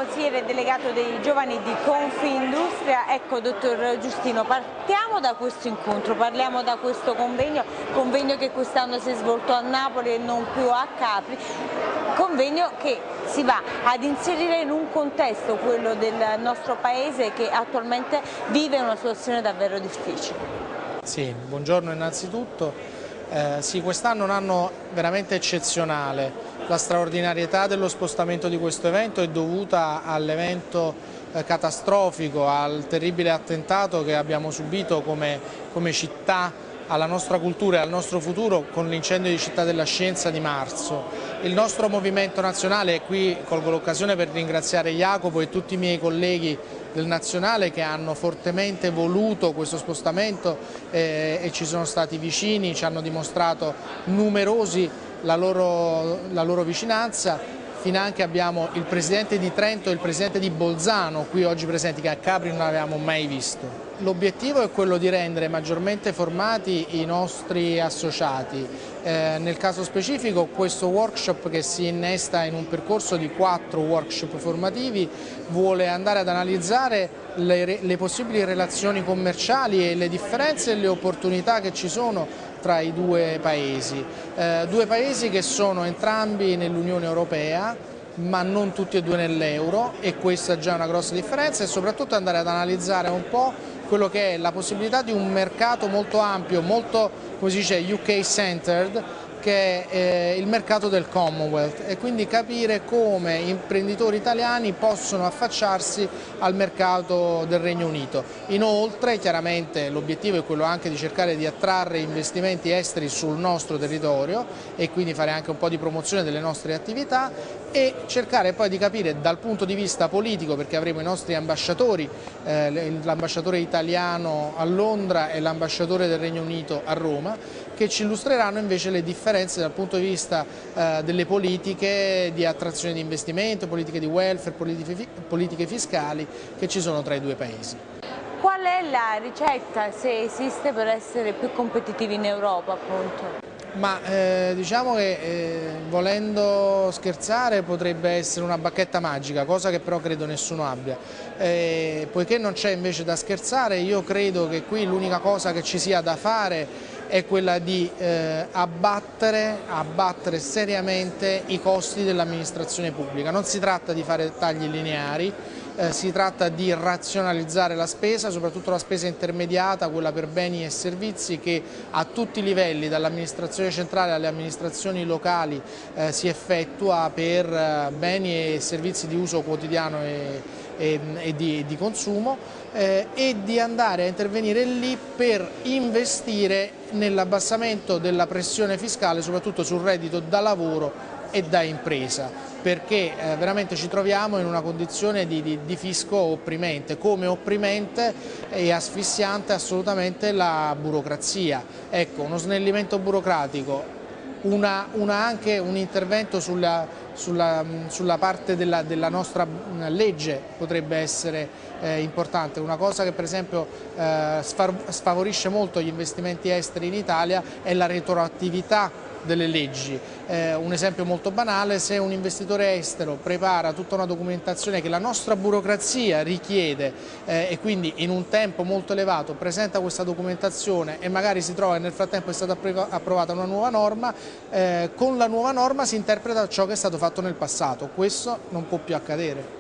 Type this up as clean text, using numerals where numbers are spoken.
consigliere delegato dei giovani di Confindustria. Ecco, dottor Giustino, partiamo da questo incontro, parliamo da questo convegno che quest'anno si è svolto a Napoli e non più a Capri, convegno che si va ad inserire in un contesto, quello del nostro paese, che attualmente vive una situazione davvero difficile. Sì, buongiorno innanzitutto. Sì, quest'anno è un anno veramente eccezionale. La straordinarietà dello spostamento di questo evento è dovuta all'evento catastrofico, al terribile attentato che abbiamo subito come città, alla nostra cultura e al nostro futuro con l'incendio di Città della Scienza di marzo. Il nostro movimento nazionale, e qui colgo l'occasione per ringraziare Jacopo e tutti i miei colleghi del Nazionale che hanno fortemente voluto questo spostamento e ci sono stati vicini, ci hanno dimostrato numerosi la loro vicinanza. Finanche abbiamo il Presidente di Trento e il Presidente di Bolzano qui oggi presenti, che a Capri non avevamo mai visto. L'obiettivo è quello di rendere maggiormente formati i nostri associati. Nel caso specifico questo workshop, che si innesta in un percorso di 4 workshop formativi, vuole andare ad analizzare le possibili relazioni commerciali e le differenze e le opportunità che ci sono tra i due paesi che sono entrambi nell'Unione Europea, ma non tutti e due nell'euro, e questa è già una grossa differenza, e soprattutto andare ad analizzare un po' quello che è la possibilità di un mercato molto ampio, molto, come si dice, UK centered, che è il mercato del Commonwealth, e quindi capire come imprenditori italiani possono affacciarsi al mercato del Regno Unito. Inoltre, chiaramente l'obiettivo è quello anche di cercare di attrarre investimenti esteri sul nostro territorio e quindi fare anche un po' di promozione delle nostre attività, e cercare poi di capire dal punto di vista politico, perché avremo i nostri ambasciatori, l'ambasciatore italiano a Londra e l'ambasciatore del Regno Unito a Roma, che ci illustreranno invece le differenze dal punto di vista delle politiche di attrazione di investimento, politiche di welfare, politiche fiscali che ci sono tra i due paesi. Qual è la ricetta, se esiste, per essere più competitivi in Europa, appunto? Ma diciamo che volendo scherzare potrebbe essere una bacchetta magica, cosa che però credo nessuno abbia. Poiché non c'è invece da scherzare, io credo che qui l'unica cosa che ci sia da fare è quella di abbattere seriamente i costi dell'amministrazione pubblica. Non si tratta di fare tagli lineari, si tratta di razionalizzare la spesa, soprattutto la spesa intermediata, quella per beni e servizi, che a tutti i livelli, dall'amministrazione centrale alle amministrazioni locali, si effettua per beni e servizi di uso quotidiano e di consumo, e di andare a intervenire lì per investire nell'abbassamento della pressione fiscale, soprattutto sul reddito da lavoro e da impresa, perché veramente ci troviamo in una condizione di fisco opprimente, come opprimente e asfissiante assolutamente la burocrazia. Ecco, uno snellimento burocratico, anche un intervento sulla parte della nostra legge potrebbe essere importante. Una cosa che per esempio sfavorisce molto gli investimenti esteri in Italia è la retroattività delle leggi. Un esempio molto banale: se un investitore estero prepara tutta una documentazione che la nostra burocrazia richiede e quindi in un tempo molto elevato presenta questa documentazione e magari si trova che nel frattempo è stata approvata una nuova norma, con la nuova norma si interpreta ciò che è stato fatto nel passato. Questo non può più accadere.